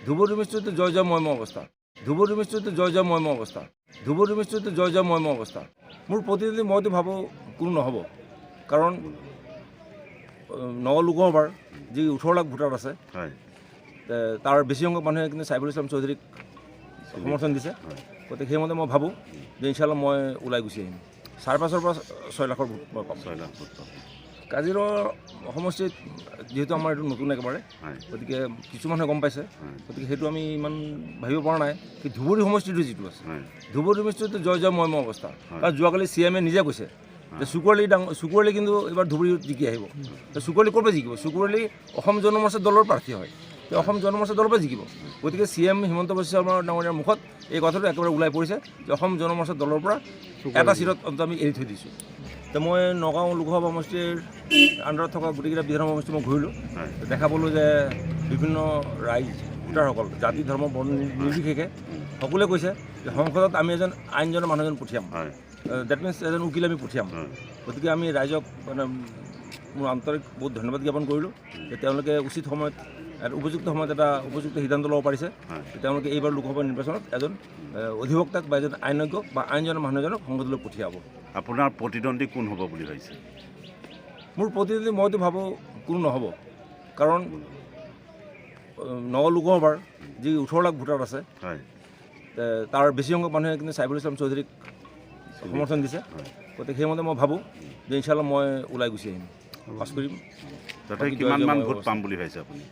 ধুবুৰী মিষ্ট্ৰিত জয় জয় ময়ম অৱস্থা, ধুবুৰী মিষ্ট্ৰিত জয় জয় ময়ম অৱস্থা, ধুবুৰী মিষ্ট্ৰিত জয় জয় ময়ম অৱস্থা। মোৰ প্ৰতিনিধি মইতো ভাবোঁ কোনো নহ'ব, কাৰণ নগৰ লোকসভাৰ যি 18 লাখ ভোটাৰ আছে তাৰ বেছি সংখ্যক মানুহে কিন্তু সাইফুল ইছলাম চৌধুৰীক সমৰ্থন দিছে। গতিকে সেইমতে মই ভাবোঁ যে ইনশাল্লাহ মই ওলাই গুচি আহিম। 5.5 পৰা 6 লাখৰ ভোট মই পাম। 6 লাখ ভোট পাব। কাজিৰঙা সমষ্টিত যিহেতু আমাৰ এইটো নতুন একেবাৰে, গতিকে কিছু মানুহে গম পাইছে, গতিকে সেইটো আমি ইমান ভাবিব পৰা নাই। কি ধুবুৰী সমষ্টিটো যিটো আছে, ধুবুৰী সমষ্টিটো জয় জয় ময়ম অৱস্থা। কাৰণ যোৱাকালি CM নিজে কৈছে যে চুকুৰআলি কিন্তু এইবাৰ ধুবুৰীত জিকি আহিব। চুকুৰআলি ক'ৰ পৰা জিকিব? চুকুৰআলি অসম জন মৰ্চা দলৰ প্ৰাৰ্থী হয়, তেওঁ অসম জন মৰ্চা দলৰ পৰা জিকিব। গতিকে CM হিমন্ত বিশ্ব শৰ্মা ডাঙৰীয়াৰ মুখত এই কথাটো একেবাৰে ওলাই পৰিছে যে অসম জন মৰ্চা দলৰ পৰা এটা চিটত আমি এৰি থৈ দিছোঁ। তো মই নগাঁও লোকসভা সমষ্টিৰ আণ্ডাৰত থকা গোটেইকেইটা বিধানসভা সমষ্টি মই ঘূৰিলোঁ, দেখা পালোঁ যে বিভিন্ন ৰাইজ ভোটাৰসকল জাতি ধৰ্ম বৰ্ণ নিৰ্বিশেষে সকলোৱে কৈছে যে সংসদত আমি এজন আইনজনৰ মানুহ এজন পঠিয়াম, ডেট মিনছ এজন উকিল আমি পঠিয়াম। গতিকে আমি ৰাইজক মানে মোৰ আন্তৰিক বহুত ধন্যবাদ জ্ঞাপন কৰিলোঁ যে তেওঁলোকে উচিত সময়ত উপযুক্ত সময়ত এটা উপযুক্ত সিদ্ধান্ত ল'ব পাৰিছে। তেওঁলোকে এইবাৰ লোকসভা নিৰ্বাচনত এজন অধিবক্তাক বা এজন আইনজ্ঞক বা আইনজনৰ মানুহ এজনক সংসদলৈ পঠিয়াব। আপোনাৰ প্ৰতিদ্বন্দ্বী কোন হ'ব বুলি ভাবিছে? মোৰ প্ৰতিনিধি মইতো ভাবোঁ কোনো নহ'ব, কাৰণ নগৰ লোকসভাৰ যি 18 লাখ ভোটাৰ আছে তাৰ বেছি সংখ্যক মানুহে কিন্তু সাইফুল ইছলাম চৌধুৰীক সমৰ্থন দিছে। গতিকে সেইমতে মই ভাবোঁ যে ইনশাল্লাহ মই ওলাই গুচি আহিম, পাছ কৰিম। তাতে কিমানমান ভোট পাম বুলি ভাবিছে আপুনি?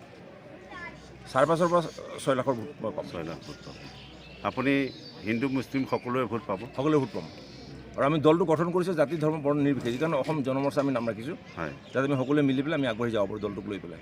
5.5 পৰা 6 লাখৰ ভোট মই পাম। 6 লাখ ভোট পাব। আপুনি হিন্দু মুছলিম সকলোৱে ভোট পাব? সকলোৱে ভোট পাম। আৰু আমি দলটো গঠন কৰিছোঁ জাতি ধৰ্ম বৰ্ণ নিৰ্বিশেষে, সেইকাৰণে অসম জন মৰ্চা আমি নাম ৰাখিছোঁ, যাতে আমি সকলোৱে মিলি পেলাই আমি আগবাঢ়ি যাব পাৰোঁ দলটোক লৈ পেলাই।